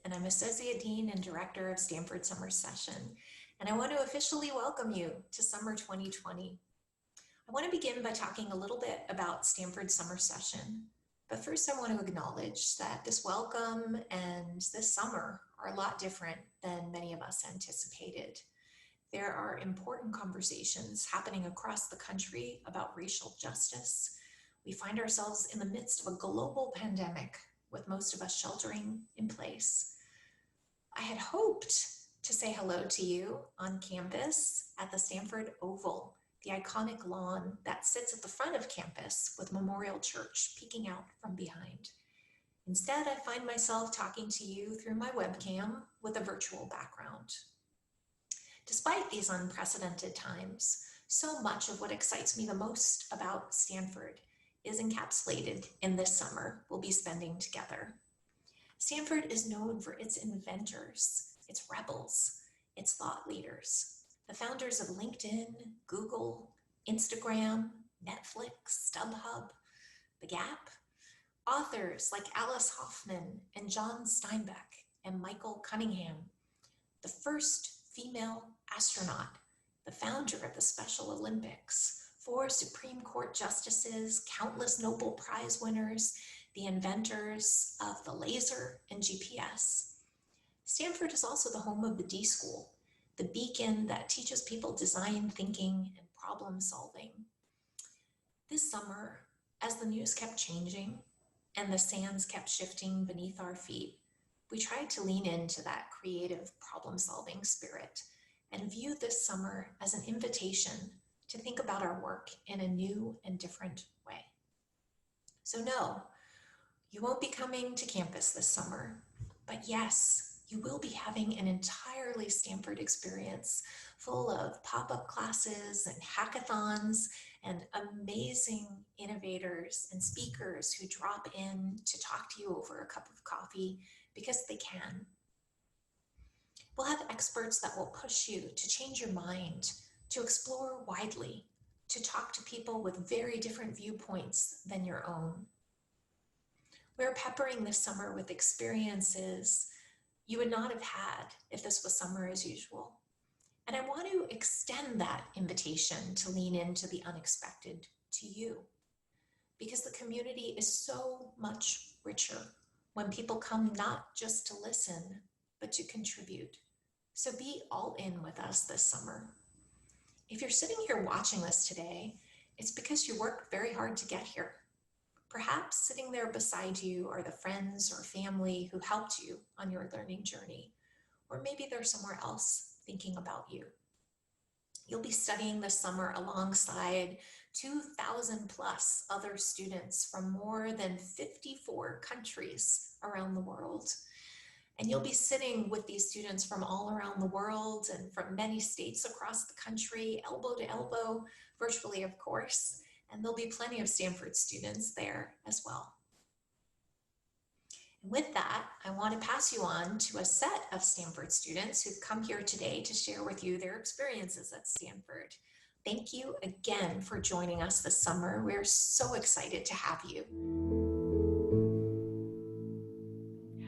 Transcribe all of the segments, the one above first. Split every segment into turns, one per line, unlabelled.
And I'm Associate Dean and Director of Stanford Summer Session. And I want to officially welcome you to Summer 2020. I want to begin by talking a little bit about Stanford Summer Session. But first, I want to acknowledge that this welcome and this summer are a lot different than many of us anticipated. There are important conversations happening across the country about racial justice. We find ourselves in the midst of a global pandemic, with most of us sheltering in place. I had hoped to say hello to you on campus at the Stanford Oval, the iconic lawn that sits at the front of campus with Memorial Church peeking out from behind. Instead, I find myself talking to you through my webcam with a virtual background. Despite these unprecedented times, so much of what excites me the most about Stanford is encapsulated in this summer we'll be spending together. Stanford is known for its inventors, its rebels, its thought leaders, the founders of LinkedIn, Google, Instagram, Netflix, StubHub, The Gap, authors like Alice Hoffman and John Steinbeck and Michael Cunningham, the first female astronaut, the founder of the Special Olympics, 4 Supreme Court justices, countless Nobel Prize winners, the inventors of the laser and GPS. Stanford is also the home of the D School, the beacon that teaches people design thinking and problem solving. This summer, as the news kept changing and the sands kept shifting beneath our feet, we tried to lean into that creative problem solving spirit and view this summer as an invitation to think about our work in a new and different way. So no, you won't be coming to campus this summer, but yes, you will be having an entirely Stanford experience full of pop-up classes and hackathons and amazing innovators and speakers who drop in to talk to you over a cup of coffee because they can. We'll have experts that will push you to change your mind, to explore widely, to talk to people with very different viewpoints than your own. We're peppering this summer with experiences you would not have had if this was summer as usual. And I want to extend that invitation to lean into the unexpected to you, because the community is so much richer when people come not just to listen, but to contribute. So be all in with us this summer. If you're sitting here watching this today, it's because you worked very hard to get here. Perhaps sitting there beside you are the friends or family who helped you on your learning journey, or maybe they're somewhere else thinking about you. You'll be studying this summer alongside 2,000 plus other students from more than 54 countries around the world. And you'll be sitting with these students from all around the world and from many states across the country, elbow to elbow, virtually, of course. And there'll be plenty of Stanford students there as well. And with that, I want to pass you on to a set of Stanford students who've come here today to share with you their experiences at Stanford. Thank you again for joining us this summer. We're so excited to have you.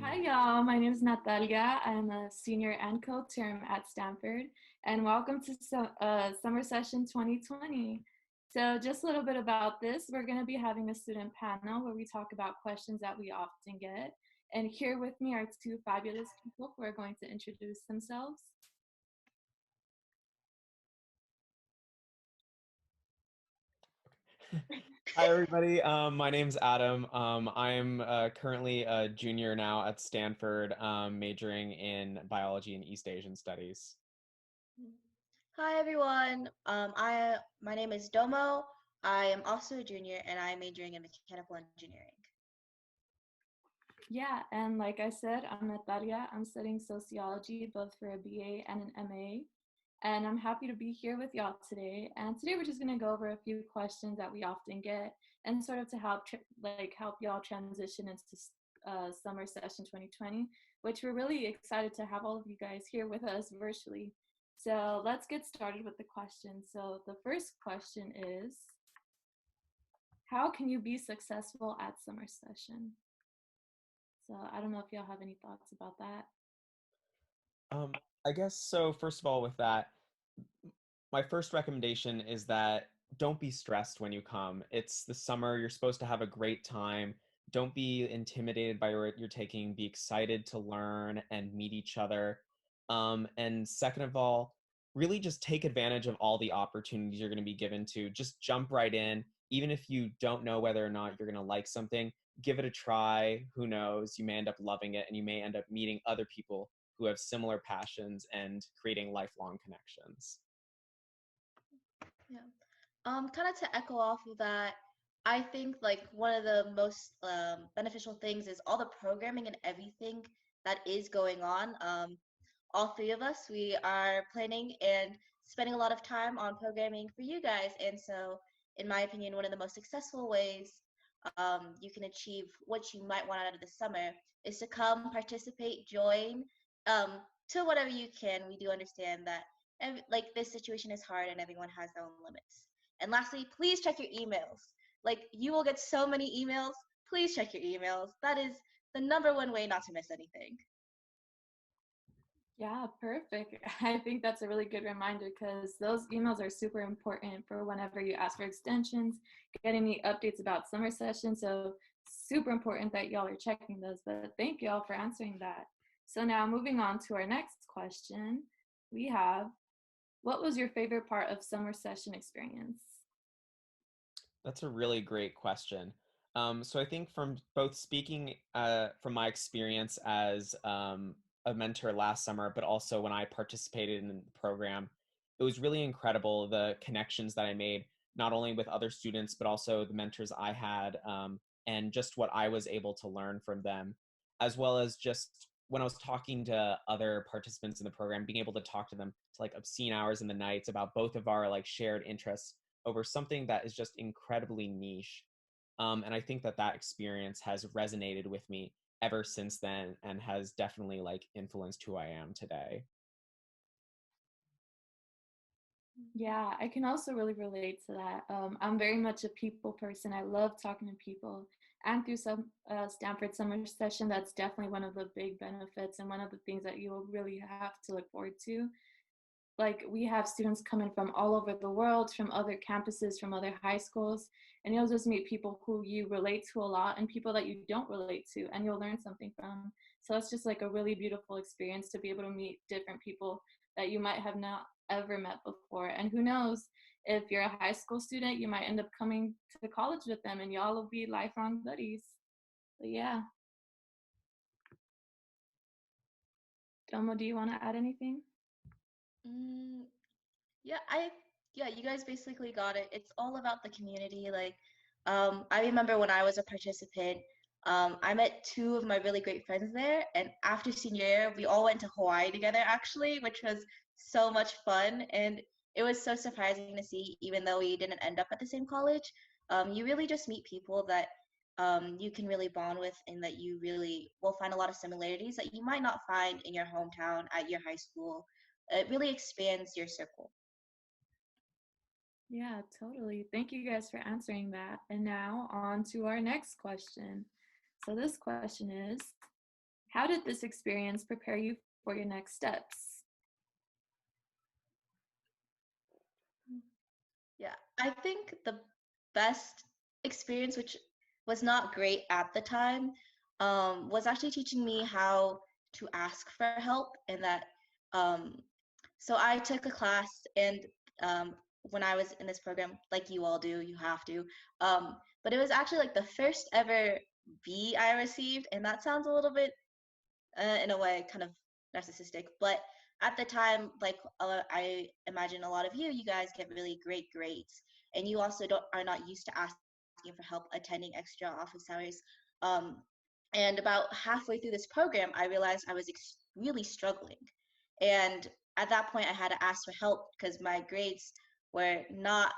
Hi, y'all. My name is Natalia. I'm a senior and co-term at Stanford, and welcome to Summer Session 2020. So just a little bit about this. We're going to be having a student panel where we talk about questions that we often get. And here with me are two fabulous people who are going to introduce themselves.
Hi, everybody. My name's Adam. I'm currently a junior now at Stanford, majoring in biology and East Asian studies.
Hi everyone. My name is Domo. I am also a junior and I'm majoring in mechanical engineering.
Yeah, and like I said, I'm Natalia. I'm studying sociology, both for a BA and an MA. And I'm happy to be here with y'all today. And today we're just going to go over a few questions that we often get, and sort of to help help y'all transition into summer session 2020, which we're really excited to have all of you guys here with us virtually. So let's get started with the questions. So the first question is, how can you be successful at summer session? So I don't know if y'all have any thoughts about that.
I guess so. First of all, with that, my first recommendation is that don't be stressed when you come. It's the summer. You're supposed to have a great time. Don't be intimidated by what you're taking. Be excited to learn and meet each other. And second of all, really just take advantage of all the opportunities you're going to be given to. Just jump right in. Even if you don't know whether or not you're going to like something, give it a try. Who knows? You may end up loving it and you may end up meeting other people who have similar passions and creating lifelong connections.
Yeah. Kind of to echo off of that, I think like one of the most beneficial things is all the programming and everything that is going on. All three of us, we are planning and spending a lot of time on programming for you guys. And so, in my opinion, one of the most successful ways you can achieve what you might want out of the summer is to come, participate, join, to whatever you can. We do understand that like this situation is hard and everyone has their own limits. And lastly, please check your emails. Like you will get so many emails. Please check your emails. That is the number one way not to miss anything.
Yeah, perfect. I think that's a really good reminder because those emails are super important for whenever you ask for extensions, getting the updates about summer session. So super important that y'all are checking those. But thank y'all for answering that. So now moving on to our next question, we have, what was your favorite part of summer session experience?
That's a really great question. So I think from both speaking from my experience as a mentor last summer, but also when I participated in the program, it was really incredible the connections that I made, not only with other students, but also the mentors I had, and just what I was able to learn from them, as well as just when I was talking to other participants in the program, being able to talk to them to like obscene hours in the nights about both of our like shared interests over something that is just incredibly niche. And I think that that experience has resonated with me ever since then and has definitely like influenced who I am today.
Yeah, I can also really relate to that. I'm very much a people person. I love talking to people. And through some Stanford summer session, that's definitely one of the big benefits and one of the things that you will really have to look forward to. Like we have students coming from all over the world, from other campuses, from other high schools, and you'll just meet people who you relate to a lot and people that you don't relate to, and you'll learn something from. So it's just like a really beautiful experience to be able to meet different people that you might have not ever met before. And who knows, if you're a high school student, you might end up coming to college with them and y'all will be lifelong buddies. But yeah. Domo, do you want to add anything?
Mm, yeah, yeah, you guys basically got it. It's all about the community. Like, I remember when I was a participant, I met two of my really great friends there, and after senior year, we all went to Hawaii together actually, which was so much fun. And it was so surprising to see, even though we didn't end up at the same college. You really just meet people that you can really bond with, and that you really will find a lot of similarities that you might not find in your hometown at your high school. It really expands your circle.
Yeah, totally. Thank you guys for answering that. And now on to our next question. So this question is, how did this experience prepare you for your next steps?
Yeah, I think the best experience, which was not great at the time, was actually teaching me how to ask for help. And that, um, so I took a class, and um, when I was in this program, like you all do, you have to. But it was actually like the first ever B I received, and that sounds a little bit in a way kind of narcissistic, but at the time, like I imagine a lot of you guys get really great grades, and you also don't are not used to asking for help attending extra office hours. um, and about halfway through this program, I realized I was really struggling, and at that point I had to ask for help because my grades were not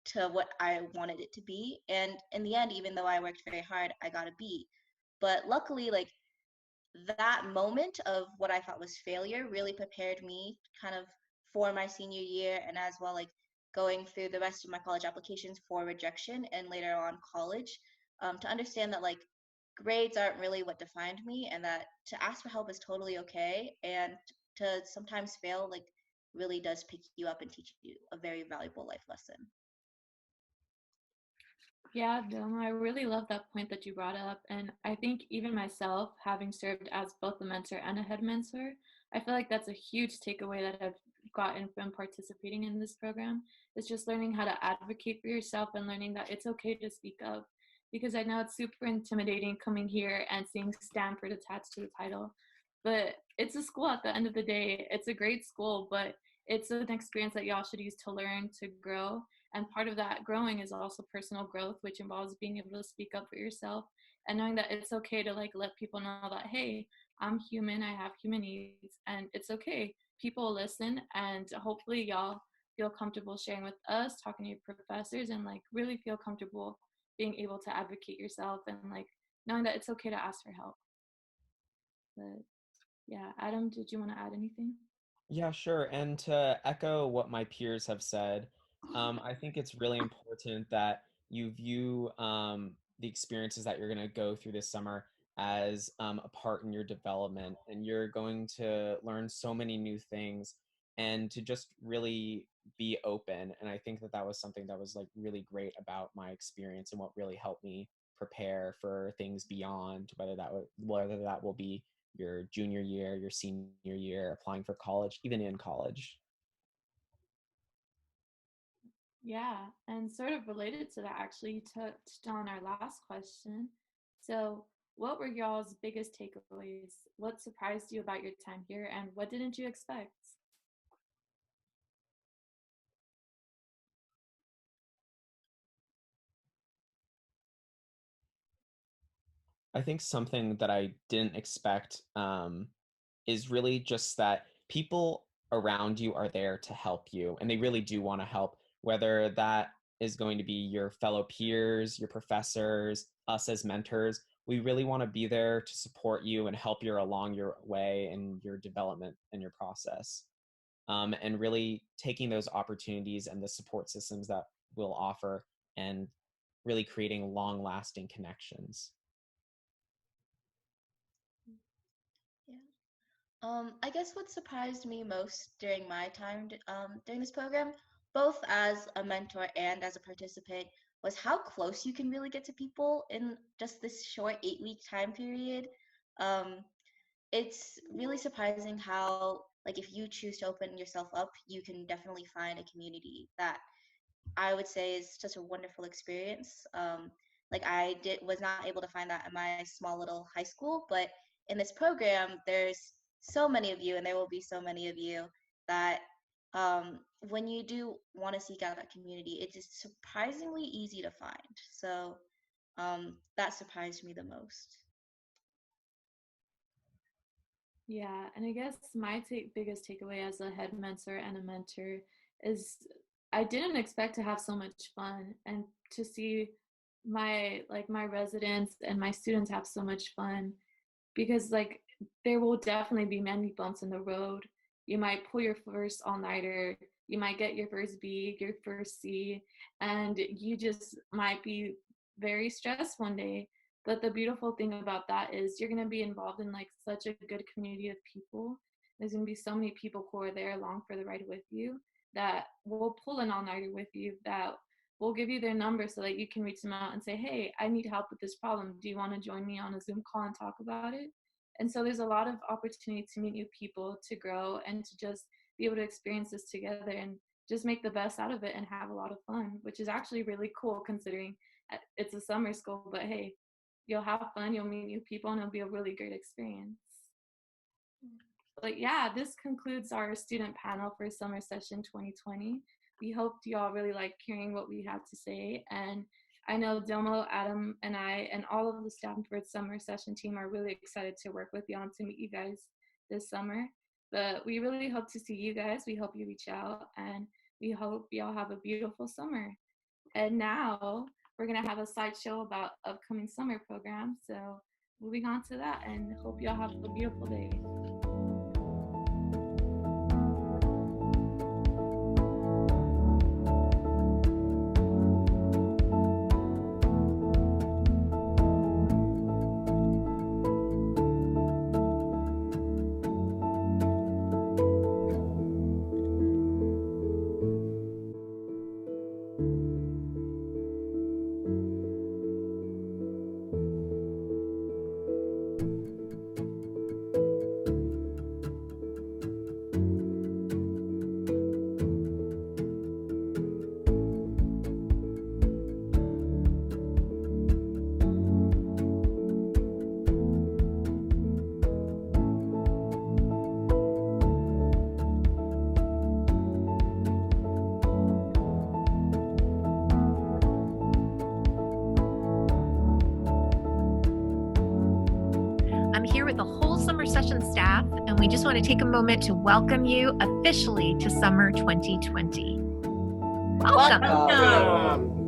to what I wanted it to be. And in the end, even though I worked very hard, I got a B. But luckily, like, that moment of what I thought was failure really prepared me kind of for my senior year, and as well, like, going through the rest of my college applications for rejection and later on college, to understand that, like, grades aren't really what defined me, and that to ask for help is totally okay, and to sometimes fail, like, really does pick you up and teach you a very valuable life lesson.
Yeah, Vilma, I really love that point that you brought up. And I think even myself, having served as both a mentor and a head mentor, I feel like that's a huge takeaway that I've gotten from participating in this program is just learning how to advocate for yourself and learning that it's okay to speak up. Because I know it's super intimidating coming here and seeing Stanford attached to the title. But it's a school at the end of the day. It's a great school, but it's an experience that y'all should use to learn, to grow, and part of that growing is also personal growth, which involves being able to speak up for yourself and knowing that it's okay to like let people know that, hey, I'm human, I have human needs, and it's okay. People listen, and hopefully y'all feel comfortable sharing with us, talking to your professors, and like really feel comfortable being able to advocate yourself and like knowing that it's okay to ask for help. But yeah, Adam, did you want to add anything?
Yeah, sure. And to echo what my peers have said, I think it's really important that you view the experiences that you're going to go through this summer as a part in your development. And you're going to learn so many new things and to just really be open. And I think that that was something that was like really great about my experience and what really helped me prepare for things beyond, whether that will be your junior year, your senior year, applying for college, even in college.
Yeah, and sort of related to that, actually, you touched on our last question. So, what were y'all's biggest takeaways? What surprised you about your time here, and what didn't you expect?
I think something that I didn't expect is really just that people around you are there to help you, and they really do want to help, whether that is going to be your fellow peers, your professors, us as mentors. We really want to be there to support you and help you along your way and your development and your process. And really taking those opportunities and the support systems that we'll offer and really creating long lasting connections.
Yeah. I guess what surprised me most during my time during this program, both as a mentor and as a participant, was how close you can really get to people in just this short 8-week time period. Um, it's really surprising how, like, if you choose to open yourself up, you can definitely find a community that I would say is such a wonderful experience. Like, I did was not able to find that in my small little high school, but in this program, there's so many of you, and there will be so many of you that when you do want to seek out that community, it is surprisingly easy to find. So that surprised me the most.
Yeah, and I guess my biggest takeaway as a head mentor and a mentor is I didn't expect to have so much fun and to see my residents and my students have so much fun, because like there will definitely be many bumps in the road. You might pull your first all-nighter, you might get your first B, your first C, and you just might be very stressed one day. But the beautiful thing about that is you're going to be involved in like such a good community of people. There's going to be so many people who are there along for the ride with you that will pull an all-nighter with you, that will give you their number so that you can reach them out and say, hey, I need help with this problem. Do you want to join me on a Zoom call and talk about it? And so there's a lot of opportunity to meet new people, to grow, and to just be able to experience this together and just make the best out of it and have a lot of fun, which is actually really cool considering it's a summer school. But hey, you'll have fun, you'll meet new people, and it'll be a really great experience. But yeah, this concludes our student panel for summer session 2020. We hoped you all really liked hearing what we had to say. And I know Domo, Adam, and I, and all of the Stanford summer session team are really excited to work with y'all and to meet you guys this summer. But we really hope to see you guys. We hope you reach out, and we hope y'all have a beautiful summer. And now we're gonna have a slideshow about upcoming summer programs. So moving on to that, and hope y'all have a beautiful day.
Here with the whole summer session staff, and we just want to take a moment to welcome you officially to summer 2020. Welcome.